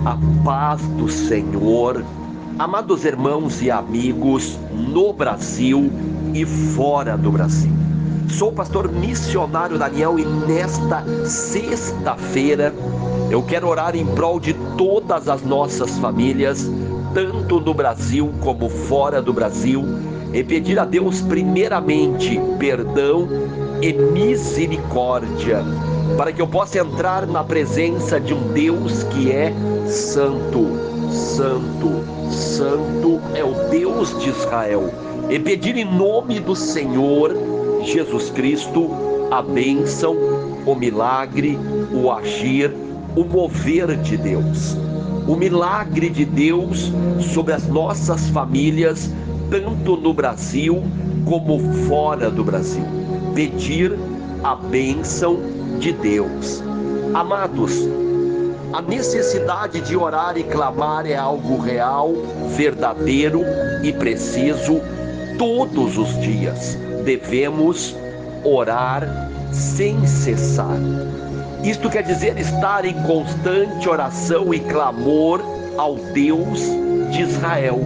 A paz do Senhor, amados irmãos e amigos no Brasil e fora do Brasil. Sou o pastor missionário Daniel e nesta sexta-feira eu quero orar em prol de todas as nossas famílias, tanto no Brasil como fora do Brasil, e pedir a Deus primeiramente perdão e misericórdia, para que eu possa entrar na presença de um Deus que é santo, santo, santo é o Deus de Israel, e pedir em nome do Senhor Jesus Cristo a bênção, o milagre, o agir, o mover de Deus, o milagre de Deus sobre as nossas famílias, tanto no Brasil como fora do Brasil. Pedir a bênção de Deus. Amados, a necessidade de orar e clamar é algo real, verdadeiro e preciso. Todos os dias devemos orar sem cessar. Isto quer dizer estar em constante oração e clamor ao Deus de Israel,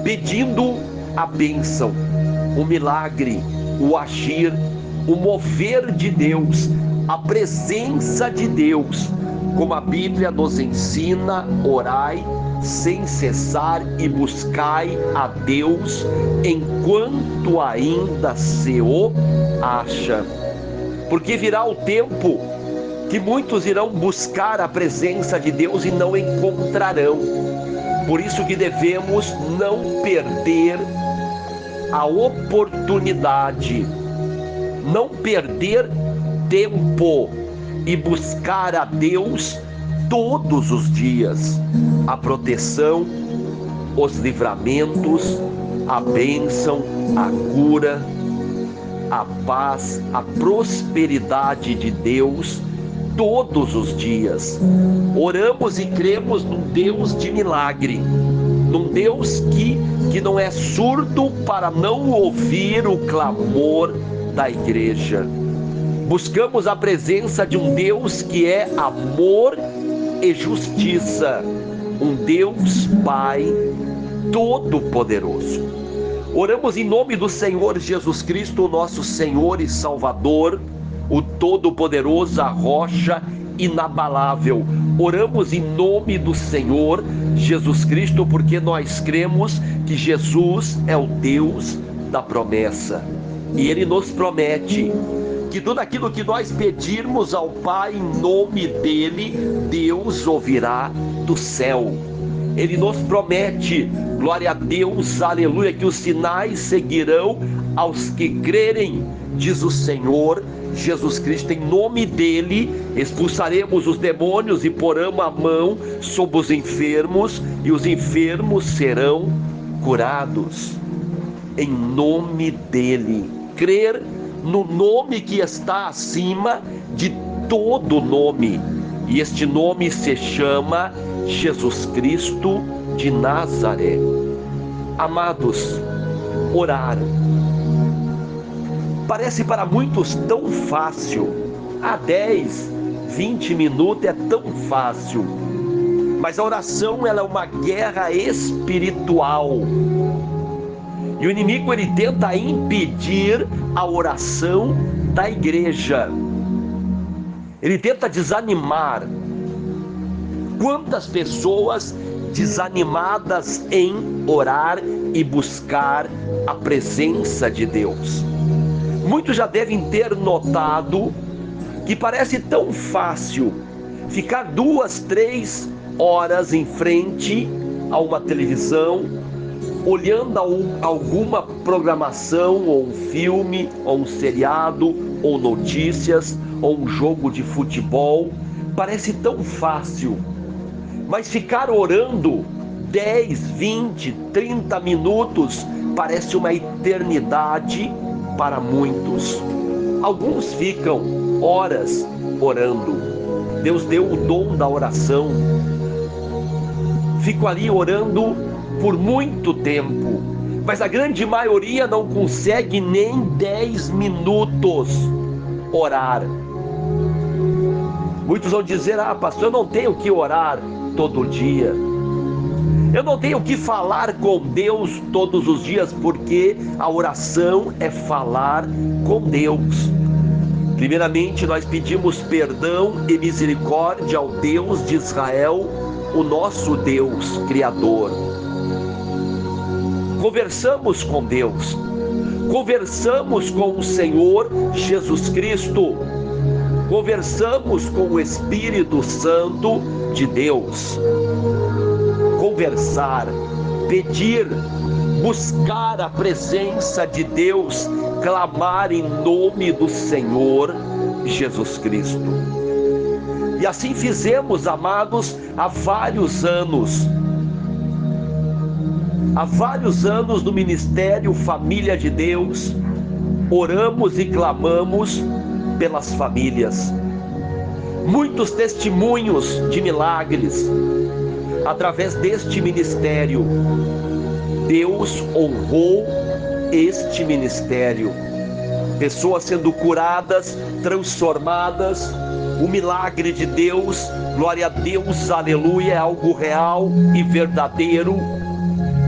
pedindo a bênção, o milagre, o agir, o mover de Deus, a presença de Deus, como a Bíblia nos ensina: orai sem cessar e buscai a Deus enquanto ainda se o acha, porque virá o tempo que muitos irão buscar a presença de Deus e não encontrarão. Por isso que devemos não perder a oportunidade, não perder tempo e buscar a Deus todos os dias, a proteção, os livramentos, a bênção, a cura, a paz, a prosperidade de Deus todos os dias. Oramos e cremos num Deus de milagre, num Deus que não é surdo para não ouvir o clamor da igreja. Buscamos a presença de um Deus que é amor e justiça, um Deus Pai Todo-Poderoso. Oramos em nome do Senhor Jesus Cristo, nosso Senhor e Salvador, o Todo-Poderoso, a rocha inabalável. Oramos em nome do Senhor Jesus Cristo, porque nós cremos que Jesus é o Deus da promessa, e Ele nos promete que tudo aquilo que nós pedirmos ao Pai em nome dEle, Deus ouvirá do céu. Ele nos promete, glória a Deus, aleluia, que os sinais seguirão aos que crerem, diz o Senhor Jesus Cristo. Em nome dEle expulsaremos os demônios e poremos a mão sobre os enfermos, e os enfermos serão curados. Em nome dEle, crer no nome que está acima de todo nome, e este nome se chama Jesus Cristo de Nazaré. Amados, orar parece para muitos tão fácil. 10, 20 minutos é tão fácil, mas a oração, ela é uma guerra espiritual, e o inimigo, ele tenta impedir a oração da igreja, ele tenta desanimar. Quantas pessoas desanimadas em orar e buscar a presença de Deus. Muitos já devem ter notado que parece tão fácil ficar 2, 3 horas em frente a uma televisão, olhando alguma programação, ou um filme, ou um seriado, ou notícias, ou um jogo de futebol. Parece tão fácil, mas ficar orando 10, 20, 30 minutos parece uma eternidade para muitos. Alguns ficam horas orando. Deus deu o dom da oração. Ficam ali orando por muito tempo, mas a grande maioria não consegue nem 10 minutos orar. Muitos vão dizer: pastor, eu não tenho que orar. todo dia. Eu não tenho que falar com Deus todos os dias, porque a oração é falar com Deus. Primeiramente, nós pedimos perdão e misericórdia ao Deus de Israel, o nosso Deus Criador. Conversamos com Deus, conversamos com o Senhor Jesus Cristo, conversamos com o Espírito Santo de Deus. Conversar, pedir, buscar a presença de Deus, clamar em nome do Senhor Jesus Cristo. E assim fizemos, amados, há vários anos. Há vários anos no Ministério Família de Deus, oramos e clamamos pelas famílias. Muitos testemunhos de milagres. Através deste ministério, Deus honrou este ministério. Pessoas sendo curadas, transformadas. O milagre de Deus, glória a Deus, aleluia, é algo real e verdadeiro.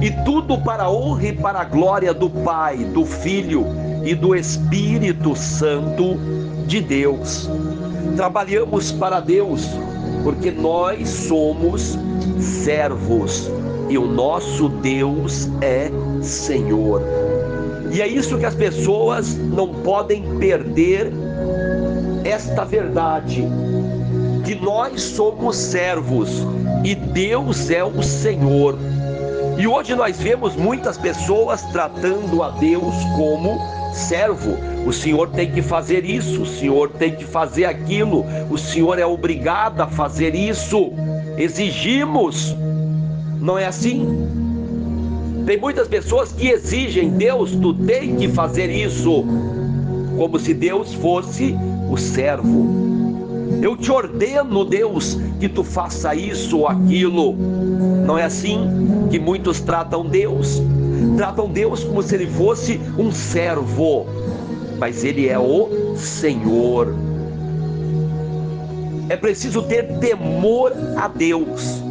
E tudo para a honra e para a glória do Pai, do Filho e do Espírito Santo de Deus. Trabalhamos para Deus, porque nós somos servos e o nosso Deus é Senhor. E é isso que as pessoas não podem perder, esta verdade, que nós somos servos e Deus é o Senhor. E hoje nós vemos muitas pessoas tratando a Deus como servo. O Senhor tem que fazer isso, o Senhor tem que fazer aquilo, o Senhor é obrigado a fazer isso. Exigimos, não é assim? Tem muitas pessoas que exigem: Deus, tu tem que fazer isso, como se Deus fosse o servo. Eu te ordeno, Deus, que tu faça isso ou aquilo. Não é assim que muitos tratam Deus? Tratam Deus como se ele fosse um servo, mas ele é o Senhor. É preciso ter temor a Deus.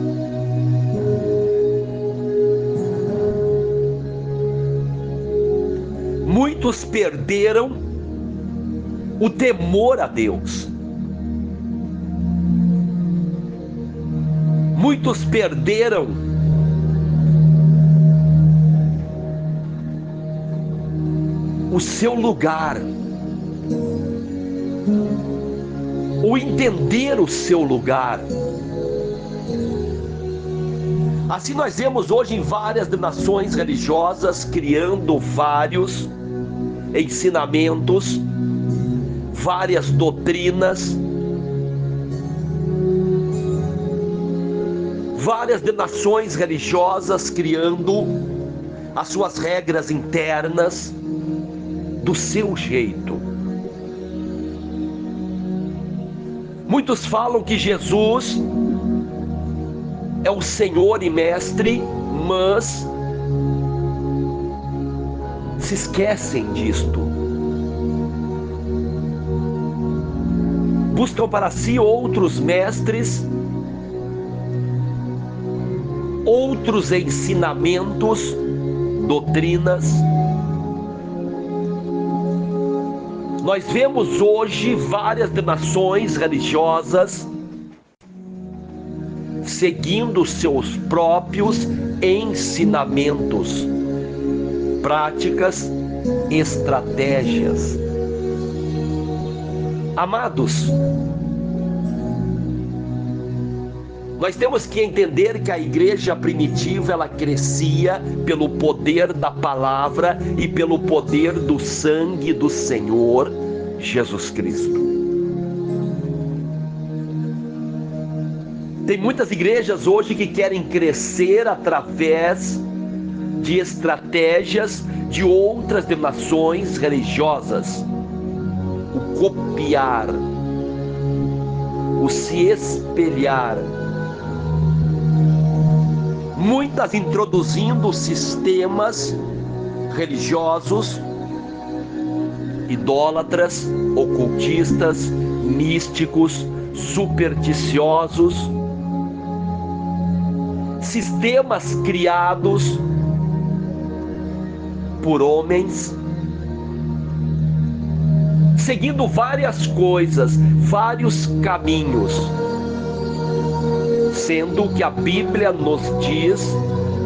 Muitos perderam o temor a Deus. Muitos perderam o seu lugar, o entender o seu lugar. Assim nós vemos hoje em várias denominações religiosas criando vários ensinamentos, várias doutrinas, várias denominações religiosas criando as suas regras internas do seu jeito. Muitos falam que Jesus é o Senhor e Mestre, mas se esquecem disto. Buscam para si outros mestres, outros ensinamentos, doutrinas. Nós vemos hoje várias denominações religiosas seguindo seus próprios ensinamentos, práticas, estratégias. Amados, nós temos que entender que a igreja primitiva, ela crescia pelo poder da palavra e pelo poder do sangue do Senhor Jesus Cristo. Tem muitas igrejas hoje que querem crescer através de estratégias de outras denominações religiosas. O copiar, o se espelhar. Muitas introduzindo sistemas religiosos, idólatras, ocultistas, místicos, supersticiosos, sistemas criados por homens, seguindo várias coisas, vários caminhos, sendo que a Bíblia nos diz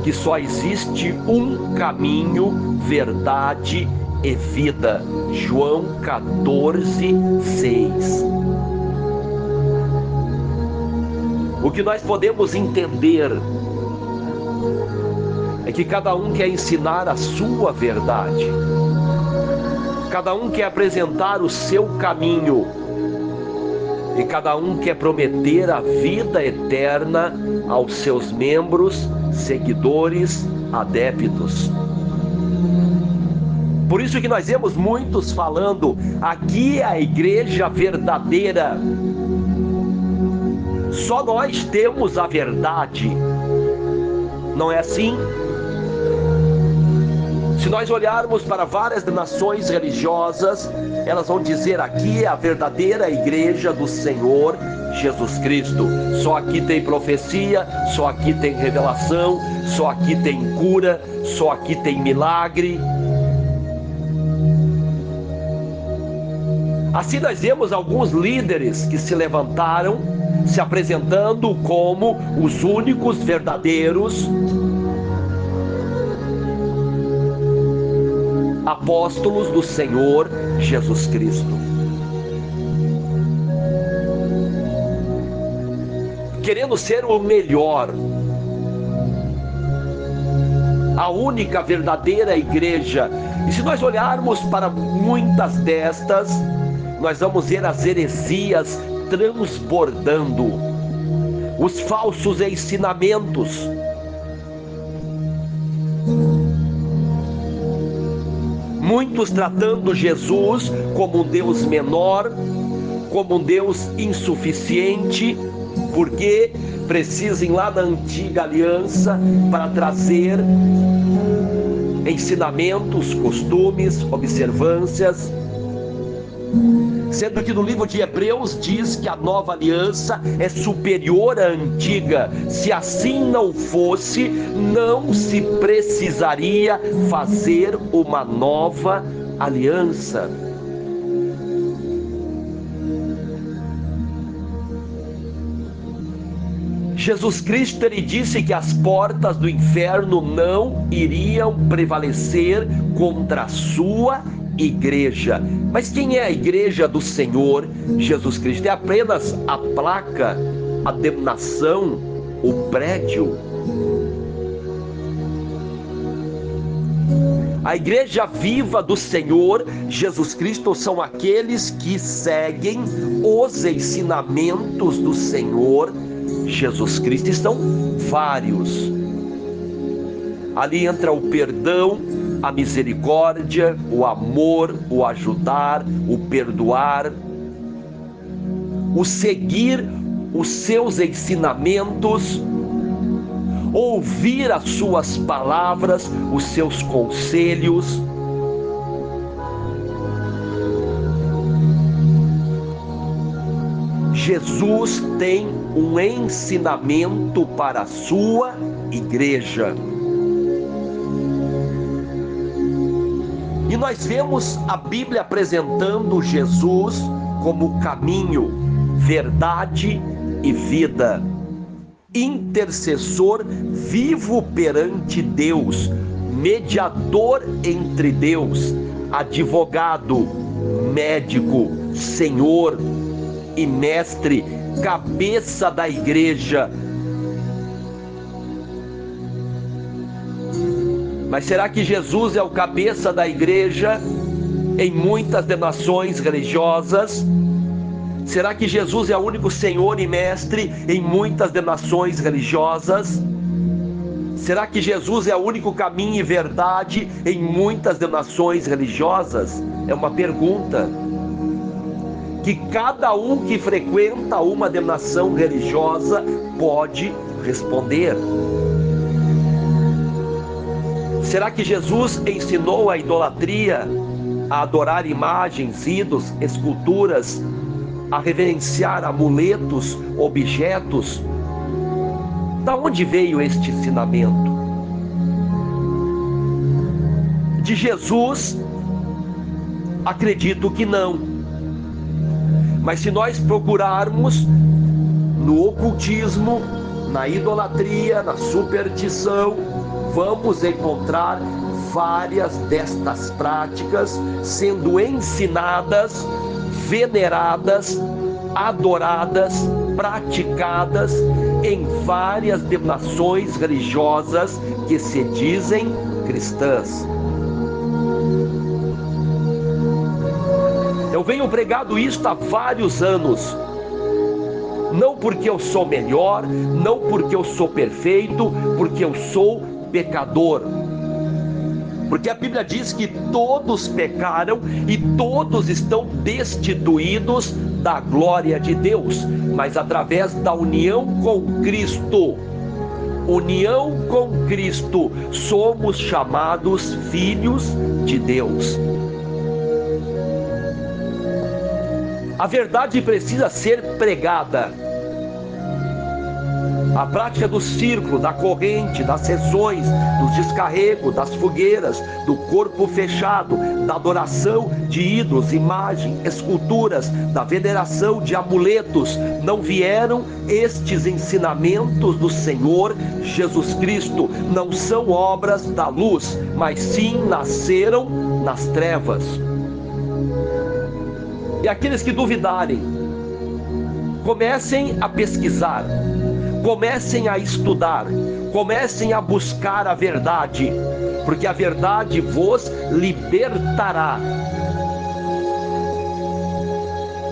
que só existe um caminho, verdade e vida. João 14:6. O que nós podemos entender é que cada um quer ensinar a sua verdade, cada um quer apresentar o seu caminho, e cada um quer prometer a vida eterna aos seus membros, seguidores, adeptos. Por isso que nós vemos muitos falando: aqui é a igreja verdadeira, só nós temos a verdade. Não é assim? Se nós olharmos para várias nações religiosas, elas vão dizer: aqui é a verdadeira igreja do Senhor Jesus Cristo. Só aqui tem profecia, só aqui tem revelação, só aqui tem cura, só aqui tem milagre. Assim nós vemos alguns líderes que se levantaram, se apresentando como os únicos verdadeiros apóstolos do Senhor Jesus Cristo, querendo ser o melhor, a única verdadeira igreja. E se nós olharmos para muitas destas, nós vamos ver as heresias transbordando, os falsos ensinamentos. Muitos tratando Jesus como um Deus menor, como um Deus insuficiente, porque precisam lá da antiga aliança para trazer ensinamentos, costumes, observâncias. Sendo que no livro de Hebreus diz que a nova aliança é superior à antiga. Se assim não fosse, não se precisaria fazer uma nova aliança. Jesus Cristo, ele disse que as portas do inferno não iriam prevalecer contra a sua igreja. Mas quem é a igreja do Senhor Jesus Cristo? É apenas a placa, a denominação, o prédio? A igreja viva do Senhor Jesus Cristo são aqueles que seguem os ensinamentos do Senhor Jesus Cristo. Estão vários. Ali entra o perdão, a misericórdia, o amor, o ajudar, o perdoar, o seguir os seus ensinamentos, ouvir as suas palavras, os seus conselhos. Jesus tem um ensinamento para a sua igreja. E nós vemos a Bíblia apresentando Jesus como caminho, verdade e vida, intercessor vivo perante Deus, mediador entre Deus, advogado, médico, Senhor e mestre, cabeça da igreja. Mas será que Jesus é o cabeça da igreja em muitas denominações religiosas? Será que Jesus é o único Senhor e mestre em muitas denominações religiosas? Será que Jesus é o único caminho e verdade em muitas denominações religiosas? É uma pergunta que cada um que frequenta uma denominação religiosa pode responder. Será que Jesus ensinou a idolatria, a adorar imagens, ídolos, esculturas, a reverenciar amuletos, objetos? Da onde veio este ensinamento? De Jesus? Acredito que não. Mas se nós procurarmos no ocultismo, na idolatria, na superstição, vamos encontrar várias destas práticas sendo ensinadas, veneradas, adoradas, praticadas em várias denominações religiosas que se dizem cristãs. Eu venho pregando isto há vários anos, não porque eu sou melhor, não porque eu sou perfeito, porque eu sou pecador, porque a Bíblia diz que todos pecaram e todos estão destituídos da glória de Deus, mas através da união com Cristo, somos chamados filhos de Deus. A verdade precisa ser pregada. A prática do círculo, da corrente, das sessões, dos descarregos, das fogueiras, do corpo fechado, da adoração de ídolos, imagens, esculturas, da veneração de amuletos, não vieram estes ensinamentos do Senhor Jesus Cristo, não são obras da luz, mas sim nasceram nas trevas. E aqueles que duvidarem, comecem a pesquisar, comecem a estudar, comecem a buscar a verdade, porque a verdade vos libertará.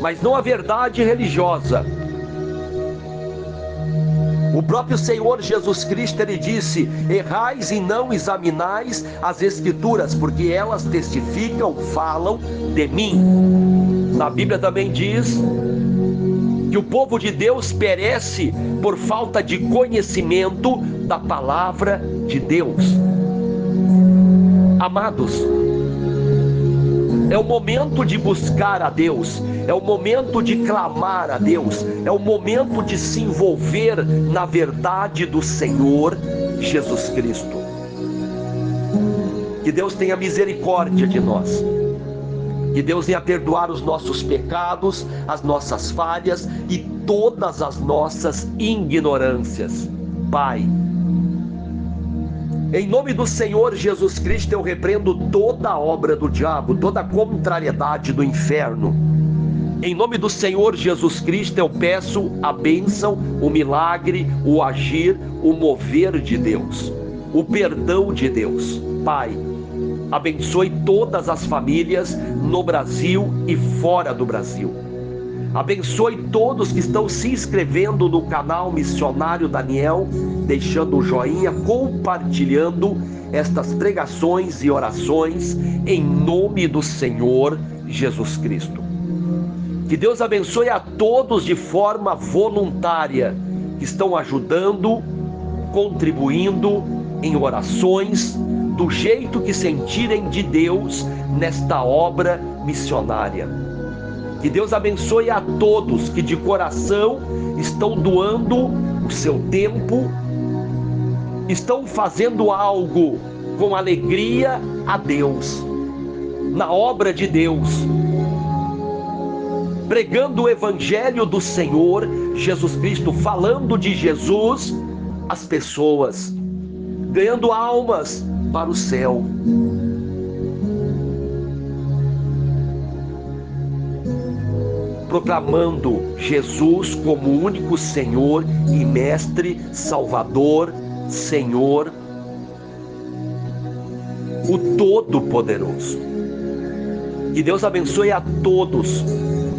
Mas não a verdade religiosa. O próprio Senhor Jesus Cristo, ele disse: errais e não examinais as Escrituras, porque elas testificam, falam de mim. Na Bíblia também diz que o povo de Deus perece por falta de conhecimento da palavra de Deus. Amados, é o momento de buscar a Deus, é o momento de clamar a Deus, é o momento de se envolver na verdade do Senhor Jesus Cristo. Que Deus tenha misericórdia de nós, que Deus venha perdoar os nossos pecados, as nossas falhas e todas as nossas ignorâncias. Pai, em nome do Senhor Jesus Cristo, eu repreendo toda a obra do diabo, toda a contrariedade do inferno. Em nome do Senhor Jesus Cristo, eu peço a bênção, o milagre, o agir, o mover de Deus, o perdão de Deus. Pai, abençoe todas as famílias no Brasil e fora do Brasil. Abençoe todos que estão se inscrevendo no canal Missionário Daniel, deixando o joinha, compartilhando estas pregações e orações em nome do Senhor Jesus Cristo. Que Deus abençoe a todos de forma voluntária, que estão ajudando, contribuindo em orações, do jeito que sentirem de Deus nesta obra missionária. Que Deus abençoe a todos que de coração estão doando o seu tempo, estão fazendo algo com alegria a Deus, na obra de Deus, pregando o Evangelho do Senhor Jesus Cristo, falando de Jesus às pessoas, ganhando almas para o céu. Proclamando Jesus como o único Senhor e Mestre, Salvador, Senhor, o Todo-Poderoso. Que Deus abençoe a todos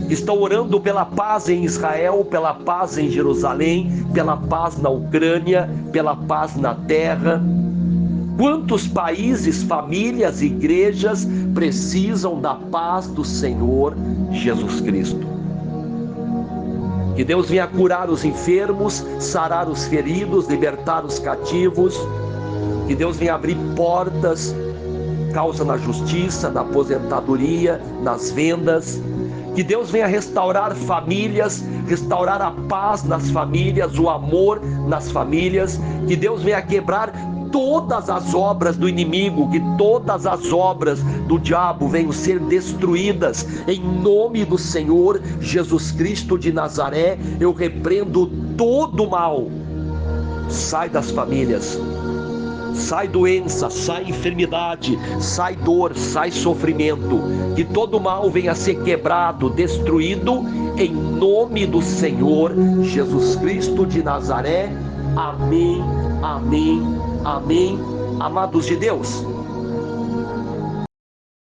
que estão orando pela paz em Israel, pela paz em Jerusalém, pela paz na Ucrânia, pela paz na terra. Quantos países, famílias, igrejas precisam da paz do Senhor Jesus Cristo? Que Deus venha curar os enfermos, sarar os feridos, libertar os cativos. Que Deus venha abrir portas, causa na justiça, na aposentadoria, nas vendas. Que Deus venha restaurar famílias, restaurar a paz nas famílias, o amor nas famílias. Que Deus venha quebrar todas as obras do inimigo, que todas as obras do diabo venham ser destruídas em nome do Senhor Jesus Cristo de Nazaré. Eu repreendo todo o mal. Sai das famílias, sai doença, sai enfermidade, sai dor, sai sofrimento. Que todo mal venha a ser quebrado, destruído em nome do Senhor Jesus Cristo de Nazaré. Amém, amém, amém. Amados de Deus,